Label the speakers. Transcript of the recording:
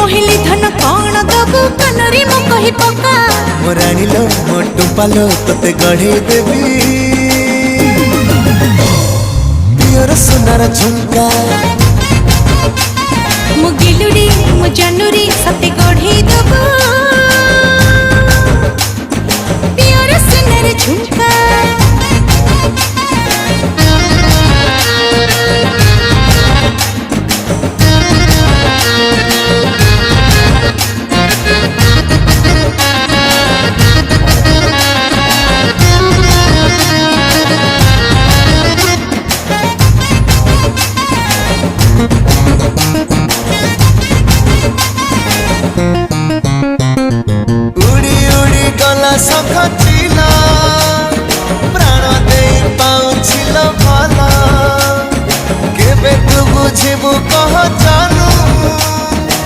Speaker 1: मोहिली धन कौन दबु कनरी मो कहि पका
Speaker 2: मोर आनिलो मोटू पालो तोते गढ़े देवी पियर सोनार झुमका
Speaker 1: मो गिलुडी मो जानूरी सते गढ़े दबु पियर सोनार झुमका
Speaker 2: उड़ी उड़ी गला सखचिला प्राण दे पाउछिल भला केबे तू बुझिबु कह जानू